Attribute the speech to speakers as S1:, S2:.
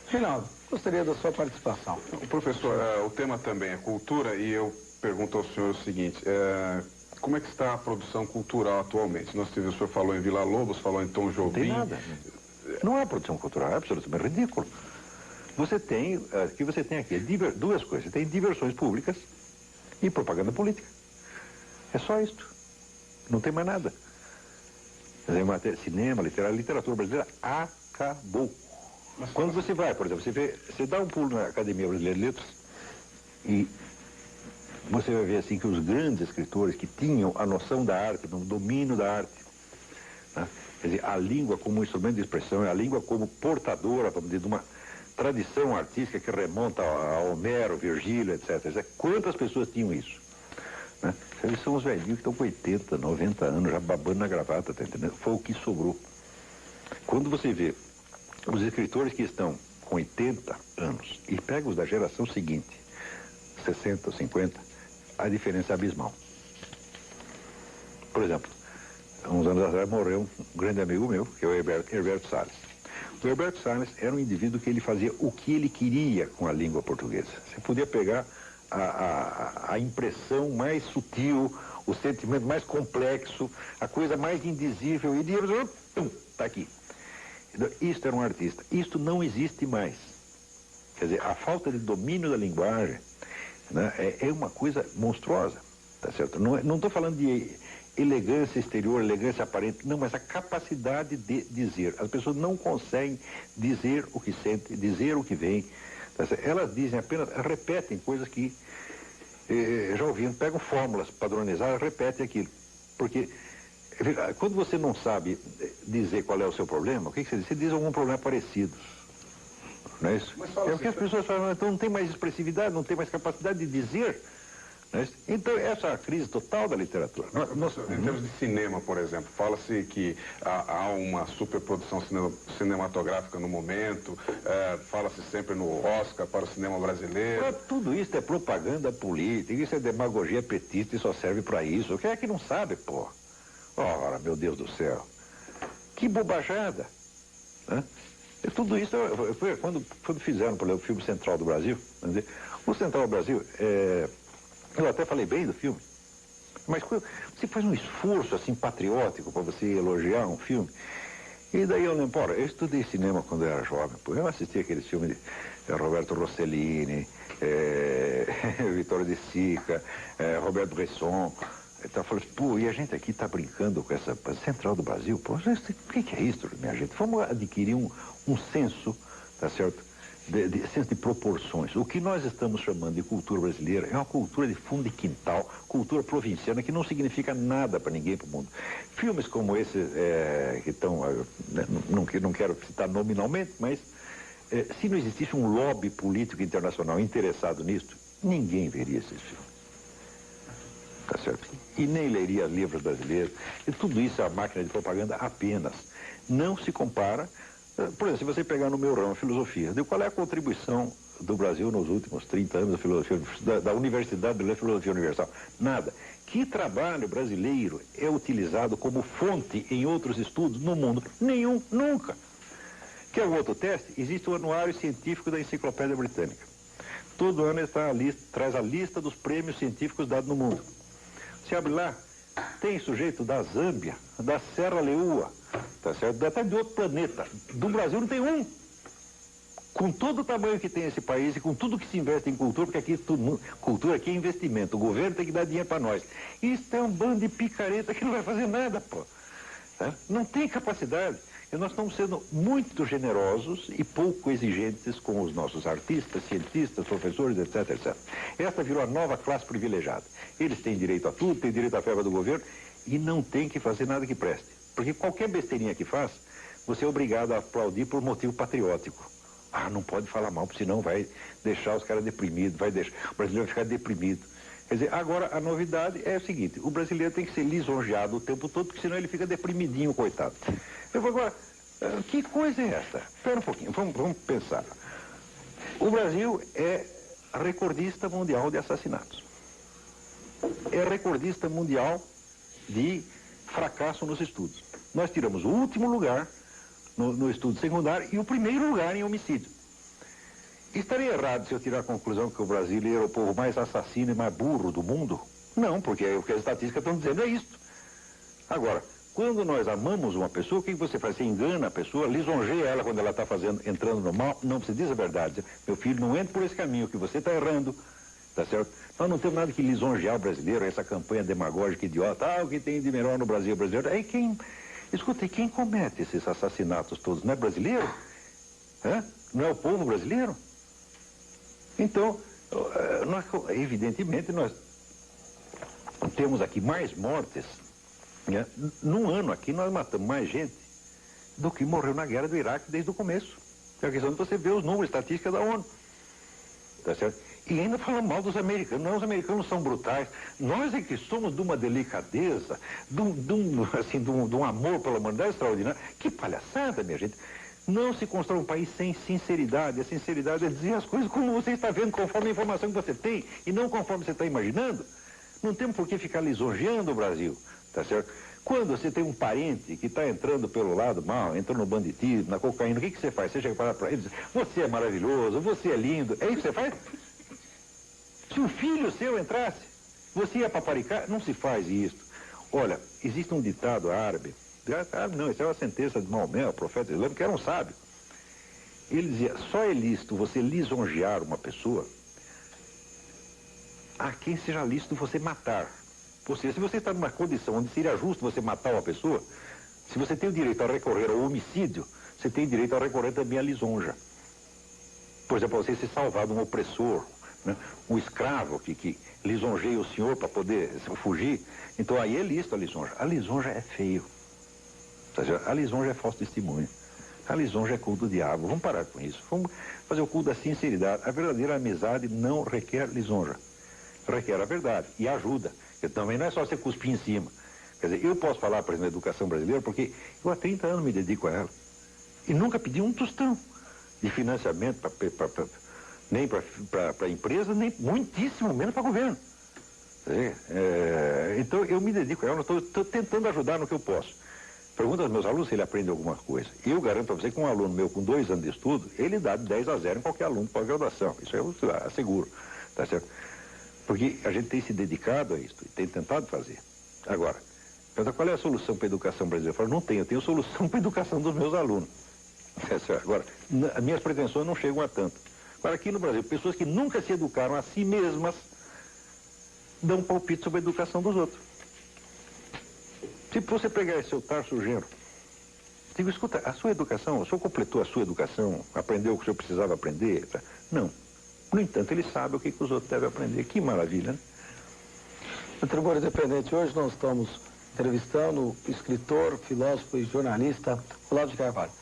S1: Reinaldo, gostaria da sua participação.
S2: Professor, o tema também é cultura e eu pergunto ao senhor o seguinte, como é que está a produção cultural atualmente? O senhor falou em Vila Lobos, falou em Tom Jobim.
S3: Não tem nada. Não é produção cultural, é absolutamente ridículo. Você tem aqui duas coisas. Você tem diversões públicas e propaganda política. É só isto. Não tem mais nada. Cinema, literatura brasileira acabou. Quando você vai, por exemplo, você dá um pulo na Academia Brasileira de Letras e você vai ver assim que os grandes escritores que tinham a noção da arte, o domínio da arte, né? Quer dizer, a língua como instrumento de expressão, a língua como portadora, vamos dizer, de uma tradição artística que remonta a Homero, Virgílio, etc. Quantas pessoas tinham isso? Né? Eles são os velhinhos que estão com 80, 90 anos, já babando na gravata, tá entendendo? Foi o que sobrou. Quando você vê os escritores que estão com 80 anos e pega os da geração seguinte, 60, 50, a diferença é abismal. Por exemplo, há uns anos atrás morreu um grande amigo meu, que é o Herberto Salles. O Herberto Salles era um indivíduo que ele fazia o que ele queria com a língua portuguesa. Você podia pegar a impressão mais sutil, o sentimento mais complexo, a coisa mais indizível, e está aqui. Então, isto era um artista. Isto não existe mais. Quer dizer, a falta de domínio da linguagem, né, é uma coisa monstruosa, tá certo? Não estou falando de elegância exterior, elegância aparente, não, mas a capacidade de dizer. As pessoas não conseguem dizer o que sentem, dizer o que vem. Tá certo? Elas dizem apenas, repetem coisas que, já ouviram, pegam fórmulas padronizadas, repetem aquilo. Porque quando você não sabe dizer qual é o seu problema, o que você diz? Você diz algum problema parecido. Não é isso? É o que as pessoas falam, então não tem mais expressividade, não tem mais capacidade de dizer. Não é isso? Então, essa é a crise total da literatura.
S2: Em termos de cinema, por exemplo, fala-se que há uma superprodução cinematográfica no momento, fala-se sempre no Oscar para o cinema brasileiro.
S3: Tudo isso é propaganda política, isso é demagogia petista e só serve para isso. Quem é que não sabe, pô? Ora, meu Deus do céu. Que bobajada. Né? E tudo isso foi quando fizeram, por exemplo, o filme Central do Brasil. Dizer, o Central do Brasil, eu até falei bem do filme, mas você faz um esforço assim patriótico para você elogiar um filme. E daí eu lembro, eu estudei cinema quando eu era jovem, pô, eu assisti aqueles filmes de Roberto Rossellini, Vittorio De Sica, Roberto Bresson. Então eu falei, pô, e a gente aqui está brincando com essa Central do Brasil, pô, o que é isso, minha gente? Vamos adquirir um senso, tá certo? Senso de proporções. O que nós estamos chamando de cultura brasileira é uma cultura de fundo de quintal, cultura provinciana, que não significa nada para ninguém, para o mundo. Filmes como esse, que estão, não quero citar nominalmente, mas se não existisse um lobby político internacional interessado nisso, ninguém veria esses filmes. Tá certo? E nem leria livros brasileiros. E tudo isso é a máquina de propaganda apenas. Não se compara. Por exemplo, se você pegar no meu ramo, filosofia, qual é a contribuição do Brasil nos últimos 30 anos da filosofia, da Universidade Brasileira de Filosofia Universal? Nada. Que trabalho brasileiro é utilizado como fonte em outros estudos no mundo? Nenhum, nunca. Quer um outro teste? Existe o Anuário Científico da Enciclopédia Britânica. Todo ano ele traz a lista dos prêmios científicos dados no mundo. Você abre lá, tem sujeito da Zâmbia, da Serra Leoa, tá certo? Até de outro planeta. Do Brasil não tem um. Com todo o tamanho que tem esse país e com tudo que se investe em cultura, porque aqui cultura aqui é investimento, o governo tem que dar dinheiro para nós. Isso é um bando de picareta que não vai fazer nada, pô. Tá? Não tem capacidade. E nós estamos sendo muito generosos e pouco exigentes com os nossos artistas, cientistas, professores, etc, etc. Esta virou a nova classe privilegiada. Eles têm direito a tudo, têm direito à verba do governo e não tem que fazer nada que preste. Porque qualquer besteirinha que faz, você é obrigado a aplaudir por motivo patriótico. Ah, não pode falar mal, porque senão vai deixar os caras deprimidos, o brasileiro vai ficar deprimido. Quer dizer, agora a novidade é o seguinte, o brasileiro tem que ser lisonjeado o tempo todo, porque senão ele fica deprimidinho, coitado. Eu vou agora, que coisa é essa? Espera um pouquinho, vamos pensar. O Brasil é recordista mundial de assassinatos. É recordista mundial de fracasso nos estudos. Nós tiramos o último lugar no estudo secundário e o primeiro lugar em homicídio. Estaria errado se eu tirar a conclusão que o brasileiro é o povo mais assassino e mais burro do mundo? Não, porque o que as estatísticas estão dizendo é isso. Agora, quando nós amamos uma pessoa, o que você faz? Você engana a pessoa, lisonjeia ela quando ela está entrando no mal. Não, você diz a verdade. Meu filho, não entre por esse caminho, que você está errando. Tá certo? Nós não temos nada que lisonjear o brasileiro, essa campanha demagógica idiota. Ah, o que tem de melhor no Brasil brasileiro? Aí escuta, e quem comete esses assassinatos todos? Não é brasileiro? Não é o povo brasileiro? Então, evidentemente, nós temos aqui mais mortes. Né? Num ano aqui nós matamos mais gente do que morreu na guerra do Iraque desde o começo. É a questão de você ver os números estatísticos da ONU. Tá certo? E ainda falando mal dos americanos. Não, os americanos são brutais. Nós é que somos de uma delicadeza, de um amor pela humanidade extraordinário. Que palhaçada, minha gente. Não se constrói um país sem sinceridade. A sinceridade é dizer as coisas como você está vendo, conforme a informação que você tem, e não conforme você está imaginando. Não temos por que ficar lisonjeando o Brasil, tá certo? Quando você tem um parente que está entrando pelo lado mal, entrando no banditismo, na cocaína, o que você faz? Você chega para ele e diz, você é maravilhoso, você é lindo. É isso que você faz? Se o filho seu entrasse, você ia paparicar? Não se faz isso. Olha, existe um ditado árabe, não, isso é uma sentença de Maomé, o profeta islâmico, que era um sábio. Ele dizia, só é lícito você lisonjear uma pessoa a quem seja lícito você matar. Ou seja, se você está numa condição onde seria justo você matar uma pessoa, se você tem o direito a recorrer ao homicídio, você tem direito a recorrer também à lisonja. Por exemplo, você se salvar de um opressor, né? Um escravo que lisonjeia o senhor para poder fugir. Então aí é lícito a lisonja. A lisonja é feio. A lisonja é falso testemunho. A lisonja é culto do diabo. Vamos parar com isso. Vamos fazer o culto da sinceridade. A verdadeira amizade não requer lisonja. Requer a verdade e ajuda. Porque também não é só você cuspir em cima. Quer dizer, eu posso falar, por exemplo, da educação brasileira, porque eu há 30 anos me dedico a ela. E nunca pedi um tostão de financiamento nem para a empresa, nem muitíssimo menos para o governo. Então eu me dedico a ela, estou tentando ajudar no que eu posso. Pergunta aos meus alunos se ele aprende alguma coisa. E eu garanto para você que um aluno meu com 2 anos de estudo, ele dá de 10 a 0 em qualquer aluno de pós-graduação. Isso eu asseguro. Tá certo? Porque a gente tem se dedicado a isso e tem tentado fazer. Agora, qual é a solução para a educação brasileira? Eu falo, não tenho, eu tenho solução para a educação dos meus alunos. Agora, as minhas pretensões não chegam a tanto. Agora, aqui no Brasil, pessoas que nunca se educaram a si mesmas dão palpite sobre a educação dos outros. Se você pegar esse seu Tarso Genro, digo, escuta, a sua educação, o senhor completou a sua educação, aprendeu o que o senhor precisava aprender? Tá? Não. No entanto, ele sabe o que os outros devem aprender. Que maravilha, né?
S1: No Tribuna Independente, hoje nós estamos entrevistando o escritor, filósofo e jornalista Olavo de Carvalho.